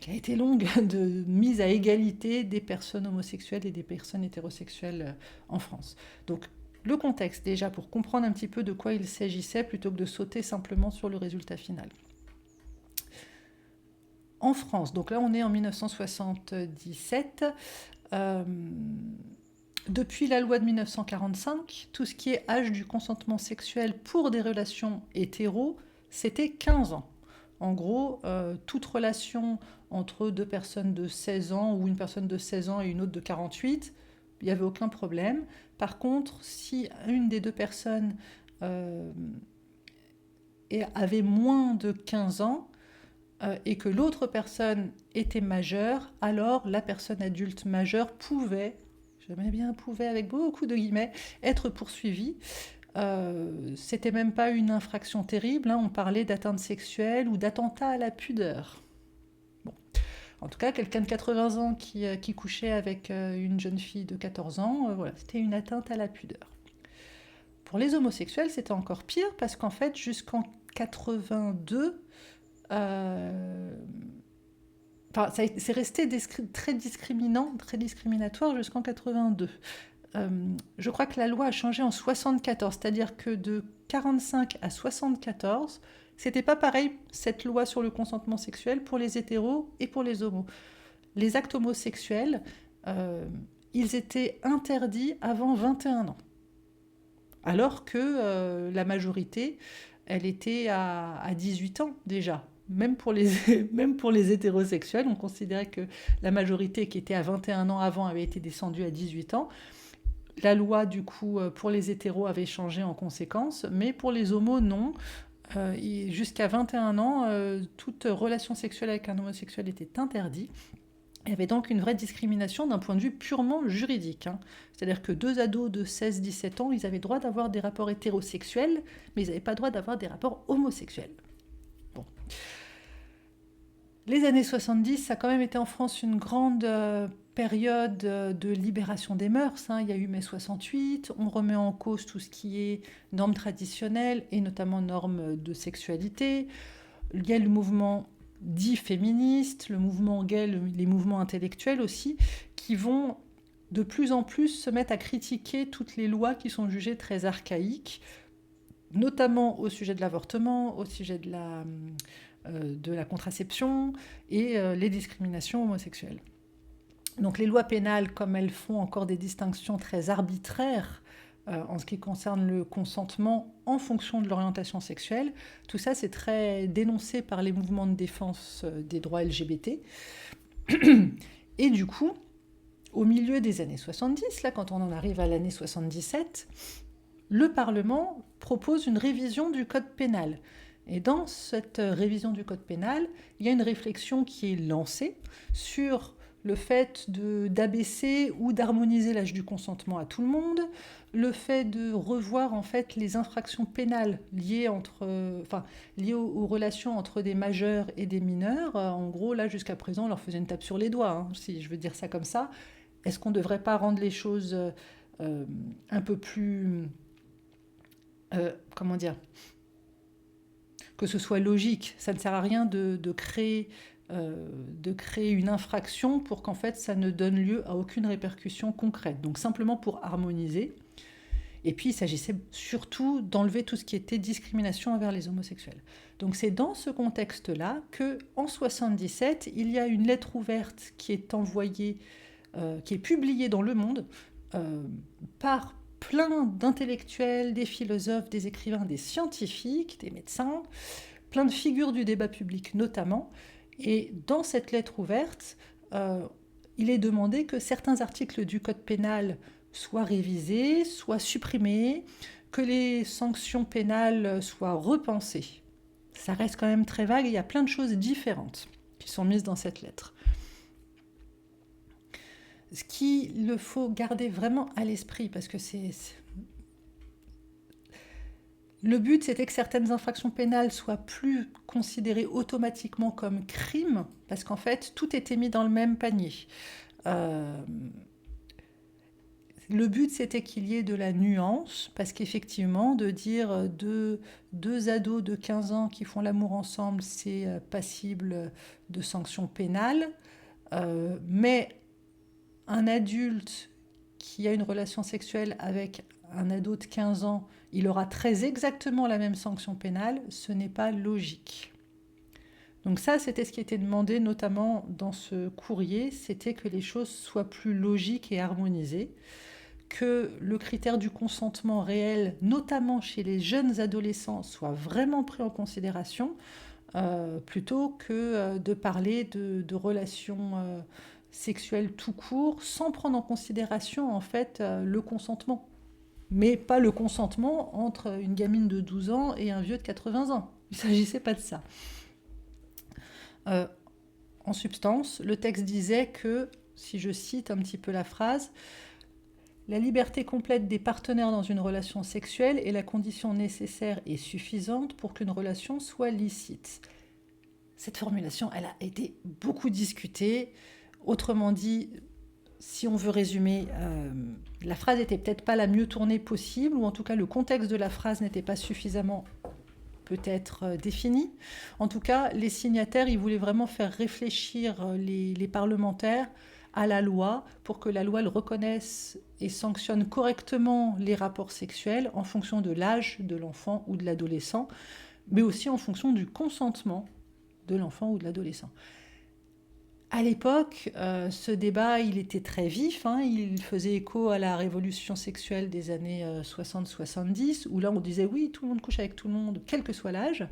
qui a été longue, de mise à égalité des personnes homosexuelles et des personnes hétérosexuelles en France. Donc le contexte déjà pour comprendre un petit peu de quoi il s'agissait plutôt que de sauter simplement sur le résultat final. En France, donc là on est en 1977, depuis la loi de 1945, tout ce qui est âge du consentement sexuel pour des relations hétéros, c'était 15 ans. En gros, toute relation entre deux personnes de 16 ans ou une personne de 16 ans et une autre de 48, il n'y avait aucun problème. Par contre, si une des deux personnes avait moins de 15 ans et que l'autre personne était majeure, alors la personne adulte majeure pouvait, j'aimais bien pouvait avec beaucoup de guillemets, être poursuivie. C'était même pas une infraction terrible, hein, on parlait d'atteinte sexuelle ou d'attentat à la pudeur. Bon. En tout cas, quelqu'un de 80 ans qui couchait avec une jeune fille de 14 ans, voilà, c'était une atteinte à la pudeur. Pour les homosexuels, c'était encore pire, parce qu'en fait, jusqu'en 82, c'est resté très discriminant, très discriminatoire jusqu'en 82. Je crois que la loi a changé en 74, c'est-à-dire que de 45 à 74, c'était pas pareil cette loi sur le consentement sexuel pour les hétéros et pour les homos. Les actes homosexuels, ils étaient interdits avant 21 ans, alors que la majorité, elle était à 18 ans déjà. Même pour les hétérosexuels, on considérait que la majorité qui était à 21 ans avant avait été descendue à 18 ans. La loi, du coup, pour les hétéros avait changé en conséquence, mais pour les homos, non. Jusqu'à 21 ans, toute relation sexuelle avec un homosexuel était interdite. Il y avait donc une vraie discrimination d'un point de vue purement juridique. C'est-à-dire que 2 ados de 16-17 ans, ils avaient le droit d'avoir des rapports hétérosexuels, mais ils n'avaient pas le droit d'avoir des rapports homosexuels. Bon. Les années 70, ça a quand même été en France une grande période de libération des mœurs. Il y a eu mai 68, on remet en cause tout ce qui est normes traditionnelles, et notamment normes de sexualité. Il y a le mouvement dit féministe, le mouvement gay, les mouvements intellectuels aussi, qui vont de plus en plus se mettre à critiquer toutes les lois qui sont jugées très archaïques, notamment au sujet de l'avortement, au sujet de la contraception et les discriminations homosexuelles. Donc les lois pénales, comme elles font encore des distinctions très arbitraires en ce qui concerne le consentement en fonction de l'orientation sexuelle, tout ça c'est très dénoncé par les mouvements de défense des droits LGBT. Et du coup, au milieu des années 70, là, quand on en arrive à l'année 77, le Parlement propose une révision du Code pénal. Et dans cette révision du Code pénal, il y a une réflexion qui est lancée sur le fait d'abaisser ou d'harmoniser l'âge du consentement à tout le monde, le fait de revoir en fait les infractions pénales liées aux relations entre des majeurs et des mineurs. En gros, là, jusqu'à présent, on leur faisait une tape sur les doigts, si je veux dire ça comme ça. Est-ce qu'on ne devrait pas rendre les choses un peu plus... comment dire, que ce soit logique. Ça ne sert à rien de créer une infraction pour qu'en fait ça ne donne lieu à aucune répercussion concrète. Donc simplement pour harmoniser. Et puis il s'agissait surtout d'enlever tout ce qui était discrimination envers les homosexuels. Donc c'est dans ce contexte-là qu'en 1977, il y a une lettre ouverte qui est envoyée, qui est publiée dans Le Monde par plein d'intellectuels, des philosophes, des écrivains, des scientifiques, des médecins, plein de figures du débat public notamment. Et dans cette lettre ouverte, il est demandé que certains articles du Code pénal soient révisés, soient supprimés, que les sanctions pénales soient repensées. Ça reste quand même très vague, il y a plein de choses différentes qui sont mises dans cette lettre. Ce qu'il faut garder vraiment à l'esprit, parce que le but, c'était que certaines infractions pénales soient plus considérées automatiquement comme crimes, parce qu'en fait, tout était mis dans le même panier. Le but, c'était qu'il y ait de la nuance, parce qu'effectivement, de dire deux ados de 15 ans qui font l'amour ensemble, c'est passible de sanctions pénales, mais un adulte qui a une relation sexuelle avec un ado de 15 ans, il aura très exactement la même sanction pénale, ce n'est pas logique. Donc ça, c'était ce qui était demandé notamment dans ce courrier, c'était que les choses soient plus logiques et harmonisées, que le critère du consentement réel, notamment chez les jeunes adolescents, soit vraiment pris en considération, plutôt que de parler de relations sexuelles tout court, sans prendre en considération en fait le consentement. Mais pas le consentement entre une gamine de 12 ans et un vieux de 80 ans. Il ne s'agissait pas de ça. En substance, le texte disait que, si je cite un petit peu la phrase, « La liberté complète des partenaires dans une relation sexuelle est la condition nécessaire et suffisante pour qu'une relation soit licite. » Cette formulation, elle a été beaucoup discutée. Autrement dit, si on veut résumer, la phrase n'était peut-être pas la mieux tournée possible, ou en tout cas le contexte de la phrase n'était pas suffisamment peut-être défini. En tout cas, les signataires, ils voulaient vraiment faire réfléchir les parlementaires à la loi pour que la loi le reconnaisse et sanctionne correctement les rapports sexuels en fonction de l'âge de l'enfant ou de l'adolescent, mais aussi en fonction du consentement de l'enfant ou de l'adolescent. À l'époque, ce débat, il était très vif, il faisait écho à la révolution sexuelle des années 60-70, où là on disait oui, tout le monde couche avec tout le monde, quel que soit l'âge.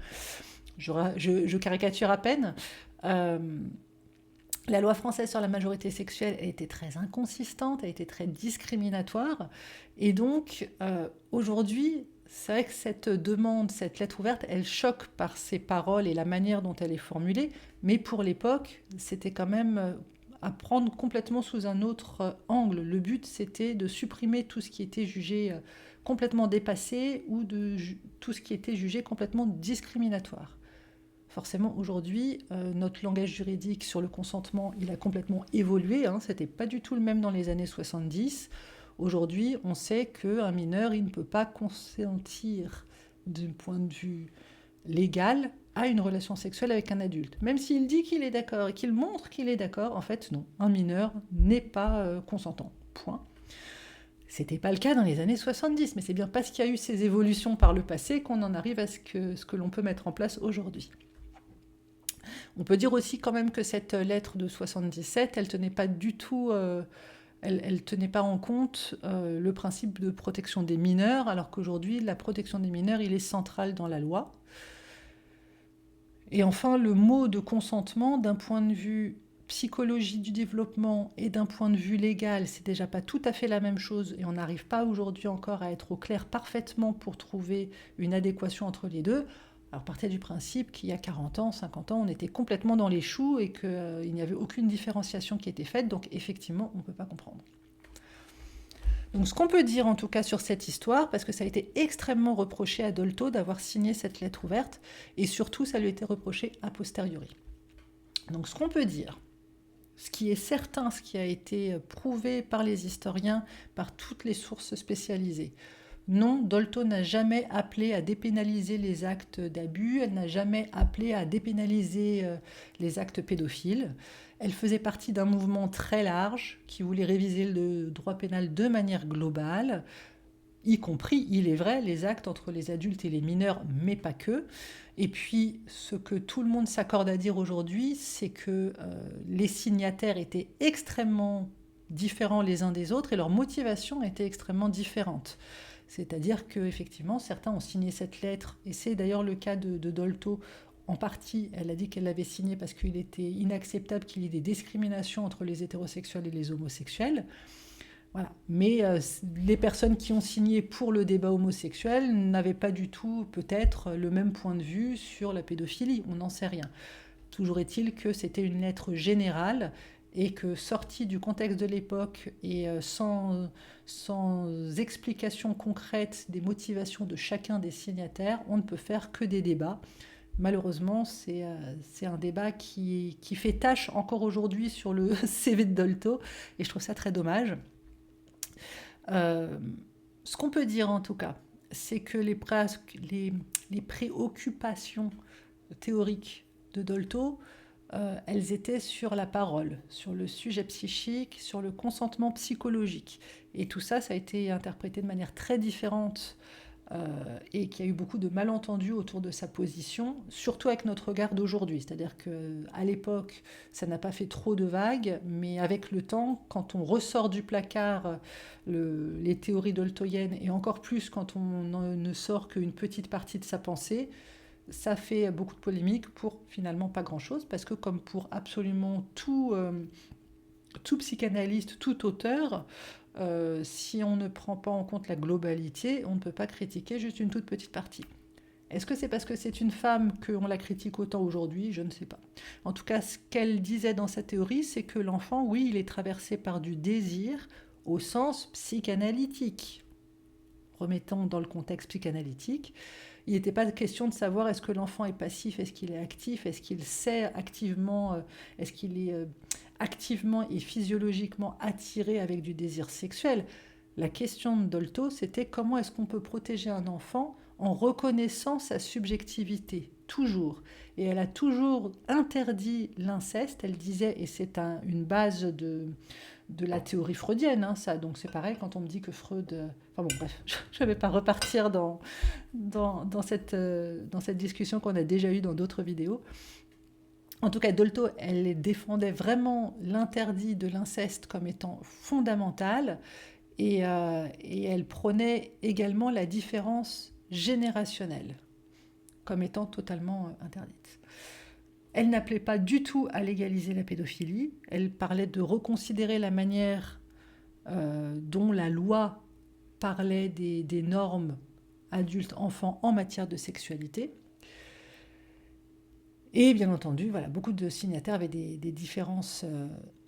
Je caricature à peine. La loi française sur la majorité sexuelle a été très inconsistante, a été très discriminatoire. Et donc, aujourd'hui, c'est vrai que cette demande, cette lettre ouverte, elle choque par ses paroles et la manière dont elle est formulée. Mais pour l'époque, c'était quand même à prendre complètement sous un autre angle. Le but, c'était de supprimer tout ce qui était jugé complètement dépassé ou tout ce qui était jugé complètement discriminatoire. Forcément, aujourd'hui, notre langage juridique sur le consentement, il a complètement évolué. Hein. C'était pas du tout le même dans les années 70. Aujourd'hui, on sait qu'un mineur, il ne peut pas consentir d'un point de vue légal à une relation sexuelle avec un adulte. Même s'il dit qu'il est d'accord et qu'il montre qu'il est d'accord, en fait, non. Un mineur n'est pas consentant. Point. C'était pas le cas dans les années 70, mais c'est bien parce qu'il y a eu ces évolutions par le passé qu'on en arrive à ce que l'on peut mettre en place aujourd'hui. On peut dire aussi quand même que cette lettre de 77, elle tenait pas du tout, elle tenait pas en compte le principe de protection des mineurs, alors qu'aujourd'hui, la protection des mineurs, il est central dans la loi. Et enfin, le mot de consentement, d'un point de vue psychologie du développement et d'un point de vue légal, c'est déjà pas tout à fait la même chose et on n'arrive pas aujourd'hui encore à être au clair parfaitement pour trouver une adéquation entre les deux. Alors partez du principe qu'il y a 40 ans, 50 ans, on était complètement dans les choux et qu'il n'y avait aucune différenciation qui était faite, donc effectivement, on ne peut pas comprendre. Donc ce qu'on peut dire en tout cas sur cette histoire, parce que ça a été extrêmement reproché à Dolto d'avoir signé cette lettre ouverte, et surtout ça lui a été reproché a posteriori. Donc ce qu'on peut dire, ce qui est certain, ce qui a été prouvé par les historiens, par toutes les sources spécialisées, non, Dolto n'a jamais appelé à dépénaliser les actes d'abus, elle n'a jamais appelé à dépénaliser les actes pédophiles. Elle faisait partie d'un mouvement très large qui voulait réviser le droit pénal de manière globale, y compris, il est vrai, les actes entre les adultes et les mineurs, mais pas que. Et puis, ce que tout le monde s'accorde à dire aujourd'hui, c'est que les signataires étaient extrêmement différents les uns des autres et leur motivation était extrêmement différente. C'est-à-dire qu'effectivement, certains ont signé cette lettre, et c'est d'ailleurs le cas de Dolto. En partie, elle a dit qu'elle l'avait signée parce qu'il était inacceptable qu'il y ait des discriminations entre les hétérosexuels et les homosexuels. Voilà. Mais les personnes qui ont signé pour le débat homosexuel n'avaient pas du tout peut-être le même point de vue sur la pédophilie, on n'en sait rien. Toujours est-il que c'était une lettre générale et que sortie du contexte de l'époque et sans explication concrète des motivations de chacun des signataires, on ne peut faire que des débats. Malheureusement, c'est un débat qui fait tâche encore aujourd'hui sur le CV de Dolto et je trouve ça très dommage. Ce qu'on peut dire en tout cas, c'est que les préoccupations théoriques de Dolto, elles étaient sur la parole, sur le sujet psychique, sur le consentement psychologique. Et tout ça, ça a été interprété de manière très différente et qu'il y a eu beaucoup de malentendus autour de sa position, surtout avec notre regard d'aujourd'hui. C'est-à-dire qu'à l'époque, ça n'a pas fait trop de vagues, mais avec le temps, quand on ressort du placard les théories doltoïennes, et encore plus quand on ne sort qu'une petite partie de sa pensée, ça fait beaucoup de polémiques pour finalement pas grand-chose, parce que comme pour absolument tout psychanalyste, tout auteur, si on ne prend pas en compte la globalité, on ne peut pas critiquer juste une toute petite partie. Est-ce que c'est parce que c'est une femme qu'on la critique autant aujourd'hui? Je ne sais pas. En tout cas, ce qu'elle disait dans sa théorie, c'est que l'enfant, oui, il est traversé par du désir au sens psychanalytique. Remettons dans le contexte psychanalytique, il n'était pas question de savoir est-ce que l'enfant est passif, est-ce qu'il est actif, est-ce qu'il sait activement, est-ce qu'il est activement et physiologiquement attiré avec du désir sexuel. La question de Dolto, c'était comment est-ce qu'on peut protéger un enfant en reconnaissant sa subjectivité, toujours. Et elle a toujours interdit l'inceste, elle disait, et c'est une base de la théorie freudienne, hein, ça. Donc c'est pareil quand on me dit que Freud... Enfin bon, bref, je ne vais pas repartir dans cette discussion qu'on a déjà eue dans d'autres vidéos. En tout cas, Dolto, elle défendait vraiment l'interdit de l'inceste comme étant fondamental et elle prônait également la différence générationnelle comme étant totalement interdite. Elle n'appelait pas du tout à légaliser la pédophilie, elle parlait de reconsidérer la manière dont la loi parlait des normes adultes-enfants en matière de sexualité. Et bien entendu, voilà, beaucoup de signataires avaient des différences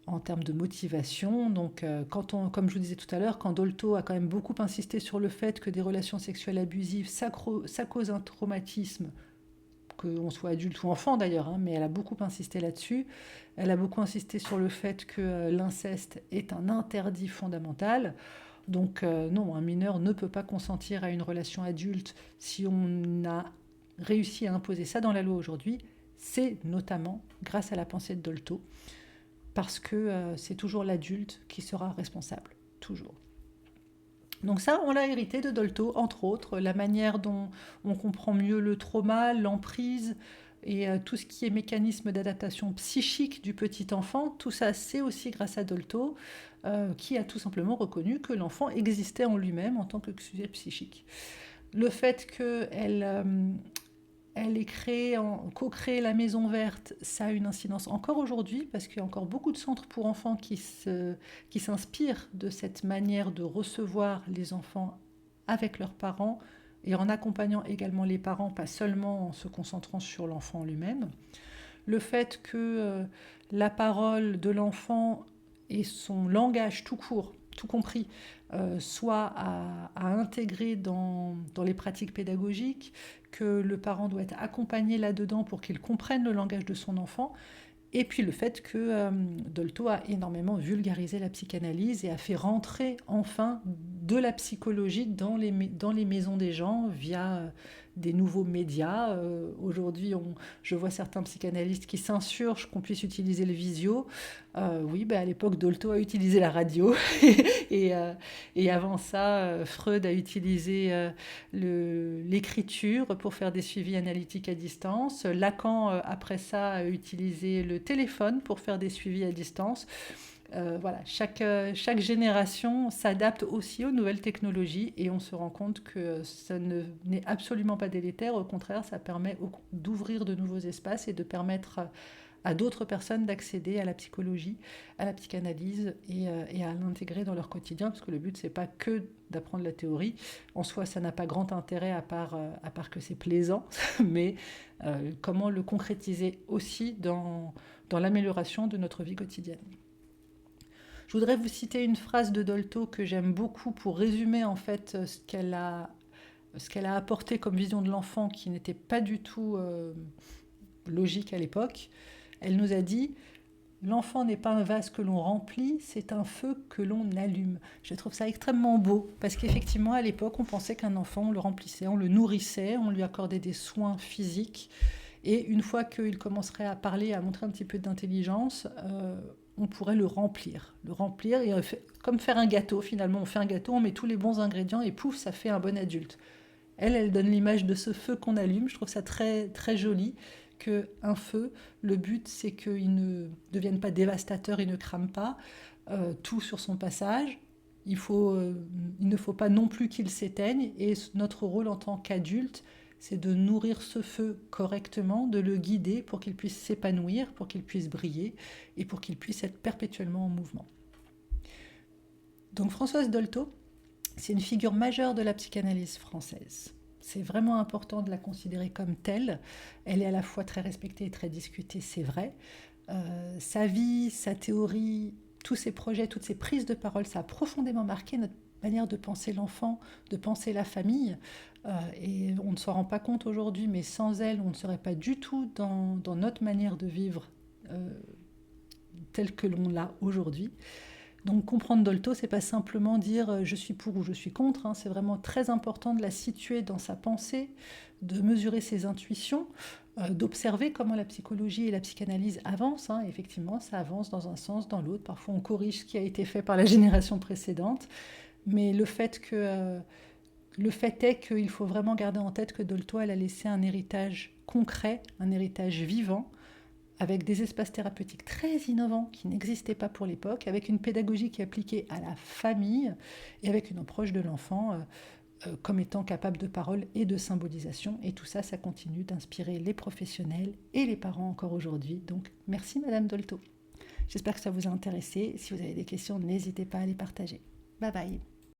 en termes de motivation. Donc, comme je vous disais tout à l'heure, quand Dolto a quand même beaucoup insisté sur le fait que des relations sexuelles abusives, ça cause un traumatisme, qu'on soit adulte ou enfant d'ailleurs, hein, mais elle a beaucoup insisté là-dessus. Elle a beaucoup insisté sur le fait que l'inceste est un interdit fondamental. Donc non, un mineur ne peut pas consentir à une relation adulte si on a réussi à imposer ça dans la loi aujourd'hui. C'est notamment grâce à la pensée de Dolto, parce que c'est toujours l'adulte qui sera responsable, toujours. Donc ça, on l'a hérité de Dolto, entre autres, la manière dont on comprend mieux le trauma, l'emprise et tout ce qui est mécanisme d'adaptation psychique du petit enfant. Tout ça, c'est aussi grâce à Dolto, qui a tout simplement reconnu que l'enfant existait en lui-même en tant que sujet psychique. Le fait qu'elle elle ait co-créé la Maison Verte, ça a une incidence encore aujourd'hui, parce qu'il y a encore beaucoup de centres pour enfants qui s'inspirent de cette manière de recevoir les enfants avec leurs parents, et en accompagnant également les parents, pas seulement en se concentrant sur l'enfant lui-même. Le fait que la parole de l'enfant et son langage tout court, tout compris, soit à intégrer dans les pratiques pédagogiques, que le parent doit être accompagné là-dedans pour qu'il comprenne le langage de son enfant, et puis le fait que Dolto a énormément vulgarisé la psychanalyse et a fait rentrer enfin de la psychologie dans les maisons des gens via des nouveaux médias. Aujourd'hui, je vois certains psychanalystes qui s'insurgent qu'on puisse utiliser le visio. Oui, à l'époque, Dolto a utilisé la radio et avant ça, Freud a utilisé l'écriture pour faire des suivis analytiques à distance. Lacan, après ça, a utilisé le téléphone pour faire des suivis à distance. Voilà, chaque génération s'adapte aussi aux nouvelles technologies et on se rend compte que ça n'est absolument pas délétère. Au contraire, ça permet d'ouvrir de nouveaux espaces et de permettre à d'autres personnes d'accéder à la psychologie, à la psychanalyse et à l'intégrer dans leur quotidien, parce que le but, c'est pas que d'apprendre la théorie. En soi, ça n'a pas grand intérêt à part que c'est plaisant, mais comment le concrétiser aussi dans l'amélioration de notre vie quotidienne. Je voudrais vous citer une phrase de Dolto que j'aime beaucoup pour résumer en fait ce qu'elle a apporté comme vision de l'enfant qui n'était pas du tout logique à l'époque. Elle nous a dit « L'enfant n'est pas un vase que l'on remplit, c'est un feu que l'on allume ». Je trouve ça extrêmement beau, parce qu'effectivement, à l'époque, on pensait qu'un enfant, on le remplissait, on le nourrissait, on lui accordait des soins physiques. Et une fois qu'il commencerait à parler, à montrer un petit peu d'intelligence, on pourrait le remplir et comme faire un gâteau finalement. On fait un gâteau, on met tous les bons ingrédients et pouf, ça fait un bon adulte. Elle donne l'image de ce feu qu'on allume. Je trouve ça très, très joli, qu'un feu, le but c'est qu'il ne devienne pas dévastateur, il ne crame pas tout sur son passage. Il ne faut pas non plus qu'il s'éteigne, et notre rôle en tant qu'adulte, c'est de nourrir ce feu correctement, de le guider pour qu'il puisse s'épanouir, pour qu'il puisse briller et pour qu'il puisse être perpétuellement en mouvement. Donc Françoise Dolto, c'est une figure majeure de la psychanalyse française. C'est vraiment important de la considérer comme telle. Elle est à la fois très respectée et très discutée, c'est vrai. Sa vie, sa théorie, tous ses projets, toutes ses prises de parole, ça a profondément marqué notre manière de penser l'enfant, de penser la famille. Et on ne s'en rend pas compte aujourd'hui, mais sans elle, on ne serait pas du tout dans notre manière de vivre telle que l'on l'a aujourd'hui. Donc comprendre Dolto, c'est pas simplement dire je suis pour ou je suis contre, hein. C'est vraiment très important de la situer dans sa pensée, de mesurer ses intuitions, d'observer comment la psychologie et la psychanalyse avancent, hein. Effectivement, ça avance dans un sens, dans l'autre. Parfois, on corrige ce qui a été fait par la génération précédente. Mais le fait est qu'il faut vraiment garder en tête que Dolto, elle a laissé un héritage concret, un héritage vivant, avec des espaces thérapeutiques très innovants qui n'existaient pas pour l'époque, avec une pédagogie qui est appliquée à la famille et avec une approche de l'enfant comme étant capable de parole et de symbolisation. Et tout ça, ça continue d'inspirer les professionnels et les parents encore aujourd'hui. Donc, merci Madame Dolto. J'espère que ça vous a intéressé. Si vous avez des questions, n'hésitez pas à les partager. Bye bye.